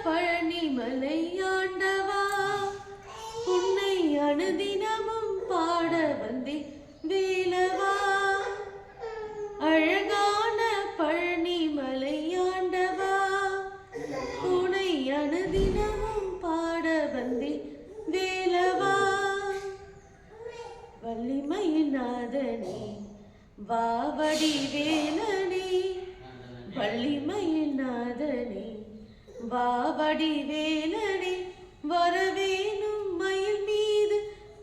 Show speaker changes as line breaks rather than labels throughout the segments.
பழனி மலையாண்டவா உன்னை அனுதினமும் பாட வந்தே வேலவா. அழகான பழனி மலையாண்டவா உன்னை அனுதினமும் பாட வந்தே வேலவா. வள்ளிமயில் நாதனே வாவடி வேலனே, வள்ளிமயில் நாதனே வாவடி வேலனே, வரவேணும் மயில் மீது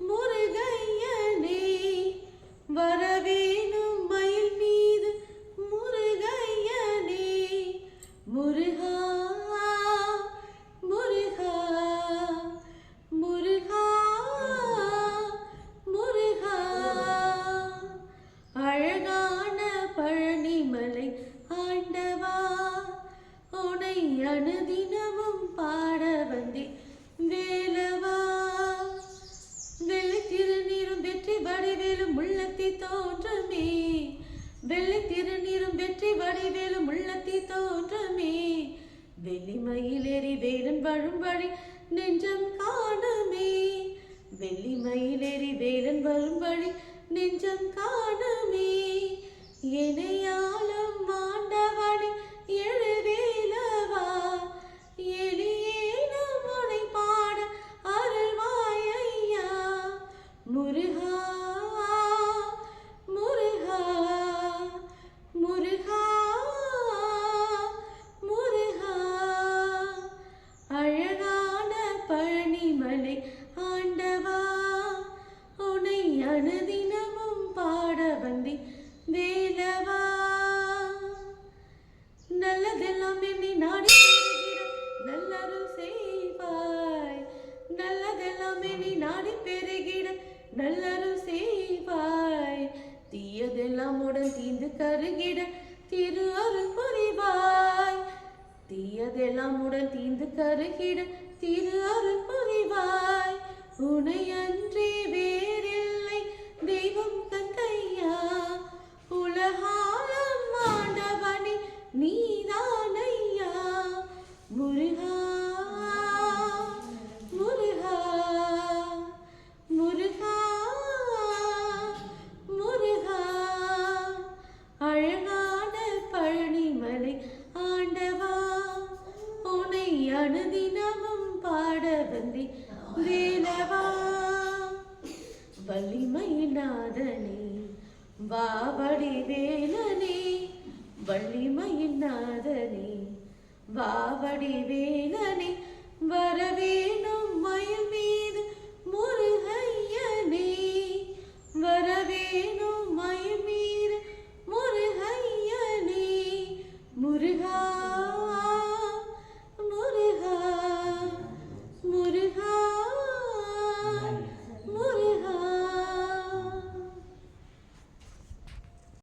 முருகையனே, வரவேணும் மயில் மீது முருகையனே. முருகா முருகா முருகா முருகா. அழகான பழனிமலை ஆண்டவா உன்னை அனுதினமும் பாட வந்தே வேலவா. வெள்ளை திருநீரும் வெற்றி வடிவேலும் உள்ளத்தி தோன்றமே, வெள்ளை திருநீரும் வெற்றி வடிவேலும் உள்ளத்தி தோன்றமே. வெள்ளிமயிலேறி வேலன் வரும் வழி நெஞ்சம் காணுமே, வெள்ளிமயிலேறி வேலன் வரும் வழி நெஞ்சம் காணுமே. எனையாலும் ஆண்டவனே எழுவேலவா, எளியேனும் உனை பாட அருள்வாயையா. முருகா முருகா முருகா முருகா. அழகான பழனிமலை ஆண்டவா உன்னை அனுதினமும் பாட வந்தே வேலவா. நல்லதெல்லாம் என்னை நாடி நல்லருள் செய்வாய், நல்லதெல்லாம் என்னை நாடி பெருகிட நல்லருள் செய்வாய். தீயதெல்லாம் உடன் தீந்து கருகிட திரு அருள் புரிவாய், தீயதெல்லாம் உடன் தீந்து கருகிட திரு அருள் புரிவாய். உனை அன்றி வேறில்லை தெய்வம் தந்தையா, உலகாலம் ஆண்டவனே நீதானையா. முருகா முருகா முருகா முருகா. அழகான பழனிமலை ஆண்டவா உன்னை அனுதினமும் பாட வந்தே வேலவா. வள்ளிமயில் நாதனே வாவடி வேலனே, வள்ளிமயில் நாதனே வாவடி வேலனே, வரவேணும் மயில் மீது முருகையனே, வரவேணும் மயில் மீது முருகையனே. முருகா முருகா முருகா